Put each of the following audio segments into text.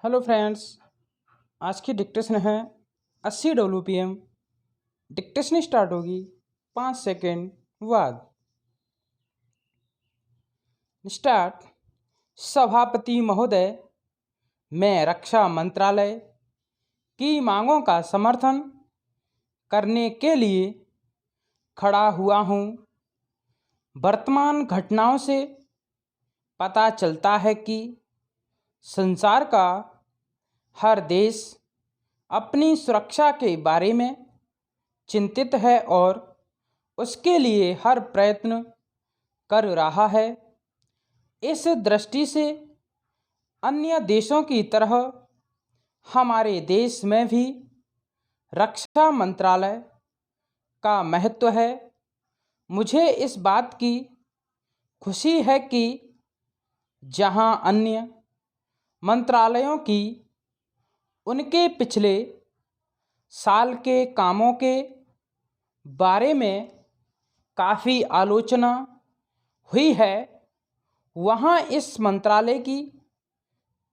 Hello friends. आज की dictation है 80 WPM। डिक्टेशन स्टार्ट होगी 5 सेकेंड बाद। स्टार्ट। सभापति महोदय, मैं रक्षा मंत्रालय की मांगों का समर्थन करने के लिए खड़ा हुआ हूँ। वर्तमान घटनाओं से पता चलता है कि संसार का हर देश अपनी सुरक्षा के बारे में चिंतित है और उसके लिए हर प्रयत्न कर रहा है। इस दृष्टि से अन्य देशों की तरह हमारे देश में भी रक्षा मंत्रालय का महत्व है। मुझे इस बात की खुशी है कि जहां अन्य मंत्रालयों की उनके पिछले साल के कामों के बारे में काफ़ी आलोचना हुई है, वहाँ इस मंत्रालय की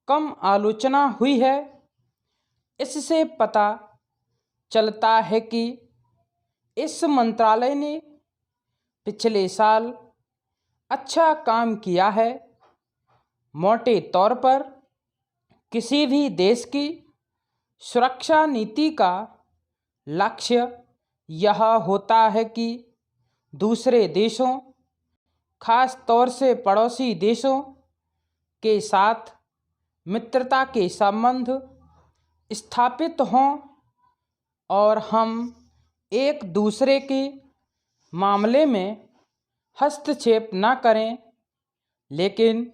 कम आलोचना हुई है। इससे पता चलता है कि इस मंत्रालय ने पिछले साल अच्छा काम किया है। मोटे तौर पर किसी भी देश की सुरक्षा नीति का लक्ष्य यह होता है कि दूसरे देशों, खास तौर से पड़ोसी देशों के साथ मित्रता के संबंध स्थापित हों और हम एक दूसरे के मामले में हस्तक्षेप न करें। लेकिन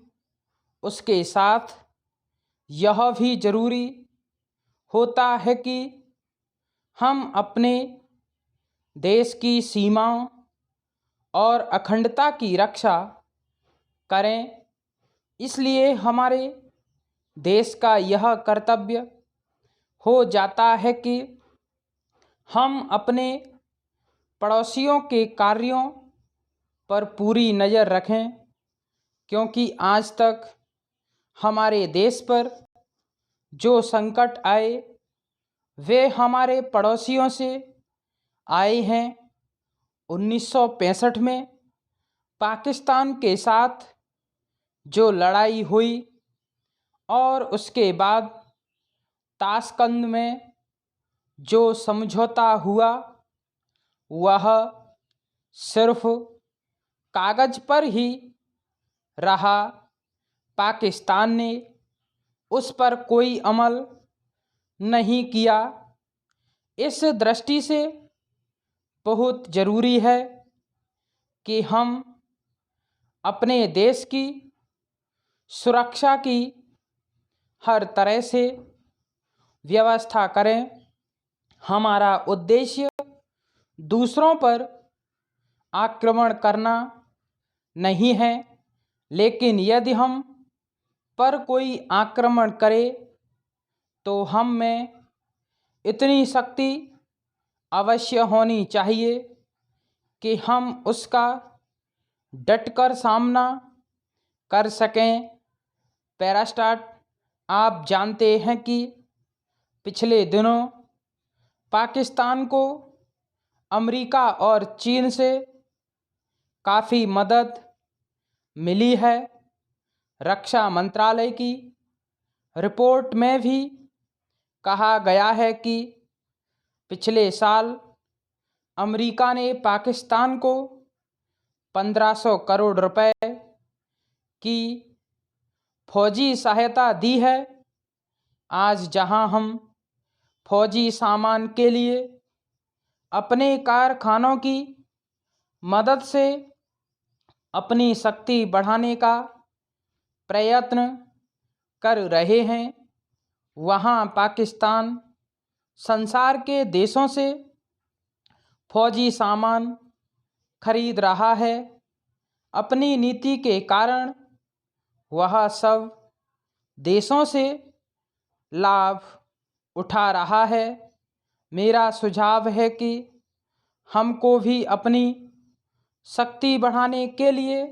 उसके साथ यह भी जरूरी होता है कि हम अपने देश की सीमाओं और अखंडता की रक्षा करें। इसलिए हमारे देश का यह कर्तव्य हो जाता है कि हम अपने पड़ोसियों के कार्यों पर पूरी नज़र रखें, क्योंकि आज तक हमारे देश पर जो संकट आए वे हमारे पड़ोसियों से आए हैं। 1965 में पाकिस्तान के साथ जो लड़ाई हुई और उसके बाद ताशकंद में जो समझौता हुआ, वह सिर्फ कागज़ पर ही रहा। पाकिस्तान ने उस पर कोई अमल नहीं किया। इस दृष्टि से बहुत ज़रूरी है कि हम अपने देश की सुरक्षा की हर तरह से व्यवस्था करें। हमारा उद्देश्य दूसरों पर आक्रमण करना नहीं है, लेकिन यदि हम पर कोई आक्रमण करे तो हम में इतनी शक्ति अवश्य होनी चाहिए कि हम उसका डटकर सामना कर सकें। पैरास्टाट, आप जानते हैं कि पिछले दिनों पाकिस्तान को अमेरिका और चीन से काफ़ी मदद मिली है। रक्षा मंत्रालय की रिपोर्ट में भी कहा गया है कि पिछले साल अमेरिका ने पाकिस्तान को 1500 करोड़ रुपए की फौजी सहायता दी है। आज जहां हम फौजी सामान के लिए अपने कारखानों की मदद से अपनी शक्ति बढ़ाने का प्रयत्न कर रहे हैं, वहां पाकिस्तान संसार के देशों से फौजी सामान खरीद रहा है। अपनी नीति के कारण वह सब देशों से लाभ उठा रहा है। मेरा सुझाव है कि हमको भी अपनी शक्ति बढ़ाने के लिए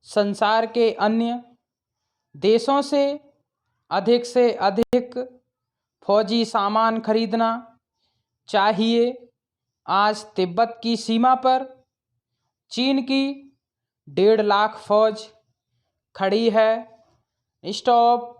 संसार के अन्य देशों से अधिक से अधिक फौजी सामान खरीदना चाहिए। आज तिब्बत की सीमा पर चीन की 1.5 लाख फौज खड़ी है। स्टॉप।